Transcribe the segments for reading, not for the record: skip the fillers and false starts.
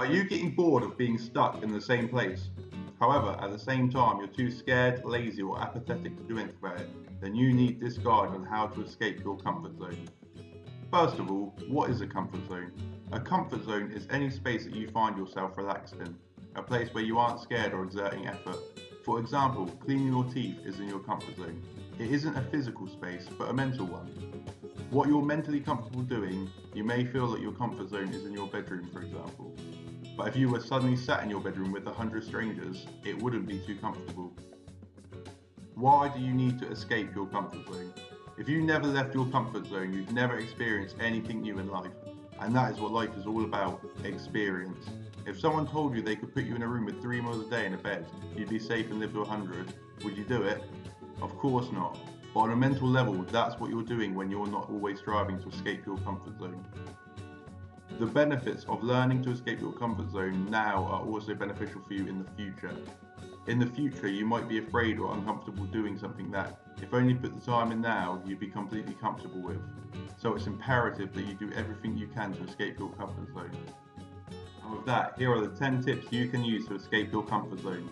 Are you getting bored of being stuck in the same place? However, at the same time, you're too scared, lazy, or apathetic to do anything about it, then you need this guide on how to escape your comfort zone. First of all, what is a comfort zone? A comfort zone is any space that you find yourself relaxed in, a place where you aren't scared or exerting effort. For example, cleaning your teeth is in your comfort zone. It isn't a physical space, but a mental one. What you're mentally comfortable doing, you may feel that your comfort zone is in your bedroom, for example. But if you were suddenly sat in your bedroom with 100 strangers, it wouldn't be too comfortable. Why do you need to escape your comfort zone? If you never left your comfort zone, you'd never experienced anything new in life. And that is what life is all about, experience. If someone told you they could put you in a room with 3 meals a day in a bed, you'd be safe and live to 100, would you do it? Of course not. But on a mental level, that's what you're doing when you're not always striving to escape your comfort zone. The benefits of learning to escape your comfort zone now are also beneficial for you in the future. In the future, you might be afraid or uncomfortable doing something that, if only put the time in now, you'd be completely comfortable with. So it's imperative that you do everything you can to escape your comfort zone. And with that, here are the 10 tips you can use to escape your comfort zone.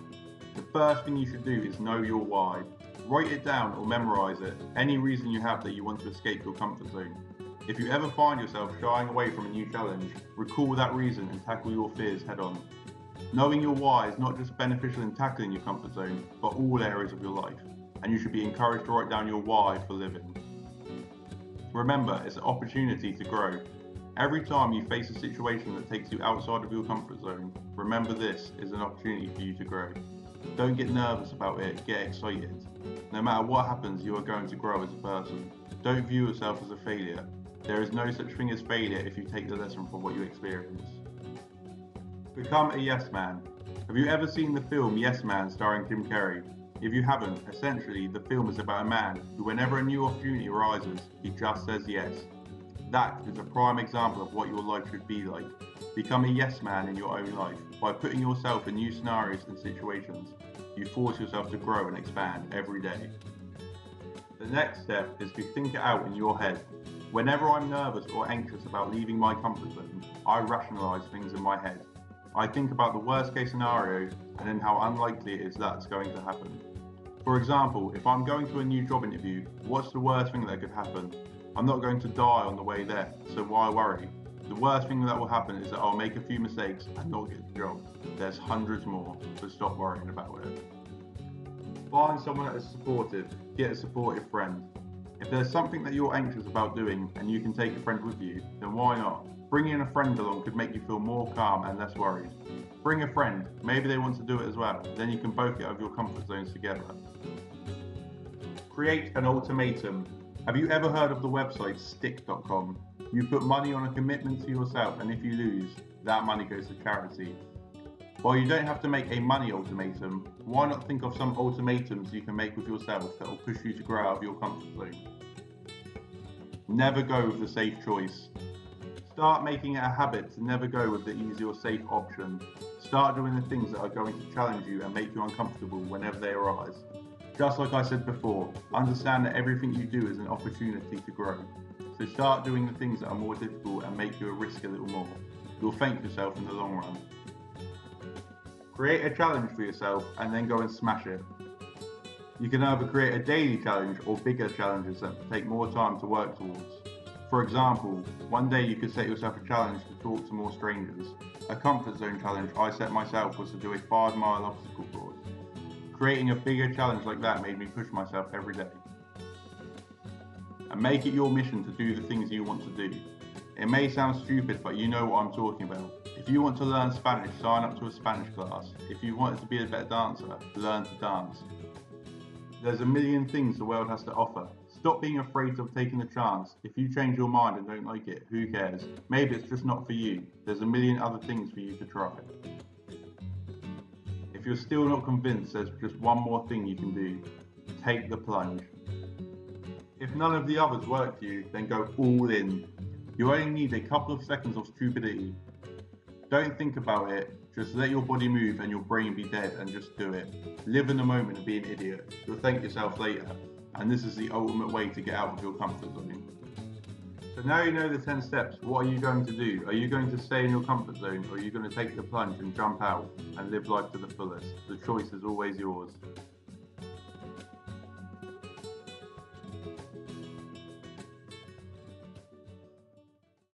The first thing you should do is know your why. Write it down or memorize it, any reason you have that you want to escape your comfort zone. If you ever find yourself shying away from a new challenge, recall that reason and tackle your fears head on. Knowing your why is not just beneficial in tackling your comfort zone, but all areas of your life, and you should be encouraged to write down your why for living. Remember, it's an opportunity to grow. Every time you face a situation that takes you outside of your comfort zone, remember this is an opportunity for you to grow. Don't get nervous about it, get excited. No matter what happens, you are going to grow as a person. Don't view yourself as a failure. There is no such thing as failure if you take the lesson from what you experience. Become a yes man. Have you ever seen the film Yes Man starring Jim Carrey? If you haven't, essentially the film is about a man who, whenever a new opportunity arises, he just says yes. That is a prime example of what your life should be like. Become a yes man in your own life. By putting yourself in new scenarios and situations, you force yourself to grow and expand every day. The next step is to think it out in your head. Whenever I'm nervous or anxious about leaving my comfort zone, I rationalise things in my head. I think about the worst case scenario and then how unlikely it is that's going to happen. For example, if I'm going to a new job interview, what's the worst thing that could happen? I'm not going to die on the way there, so why worry? The worst thing that will happen is that I'll make a few mistakes and not get the job. There's hundreds more, so stop worrying about it. Find someone that is supportive. Get a supportive friend. If there's something that you're anxious about doing and you can take a friend with you, then why not? Bringing a friend along could make you feel more calm and less worried. Bring a friend, maybe they want to do it as well, then you can both get out of your comfort zones together. Create an ultimatum. Have you ever heard of the website stick.com? You put money on a commitment to yourself, and if you lose, that money goes to charity. While you don't have to make a money ultimatum, why not think of some ultimatums you can make with yourself that will push you to grow out of your comfort zone? Never go with the safe choice. Start making it a habit to never go with the easy or safe option. Start doing the things that are going to challenge you and make you uncomfortable whenever they arise. Just like I said before, understand that everything you do is an opportunity to grow. So start doing the things that are more difficult and make you risk a little more. You'll thank yourself in the long run. Create a challenge for yourself and then go and smash it. You can either create a daily challenge or bigger challenges that take more time to work towards. For example, one day you could set yourself a challenge to talk to more strangers. A comfort zone challenge I set myself was to do a 5-mile obstacle course. Creating a bigger challenge like that made me push myself every day. And make it your mission to do the things you want to do. It may sound stupid, but you know what I'm talking about. If you want to learn Spanish, sign up to a Spanish class. If you want to be a better dancer, learn to dance. There's a million things the world has to offer. Stop being afraid of taking a chance. If you change your mind and don't like it, who cares? Maybe it's just not for you. There's a million other things for you to try. If you're still not convinced, there's just one more thing you can do. Take the plunge. If none of the others work for you, then go all in. You only need a couple of seconds of stupidity. Don't think about it, just let your body move and your brain be dead and just do it. Live in the moment and be an idiot. You'll thank yourself later. And this is the ultimate way to get out of your comfort zone. So So now you know the 10 steps, what are you going to do? Are you going to stay in your comfort zone, or are you going to take the plunge and jump out and live life to the fullest? The choice is always yours.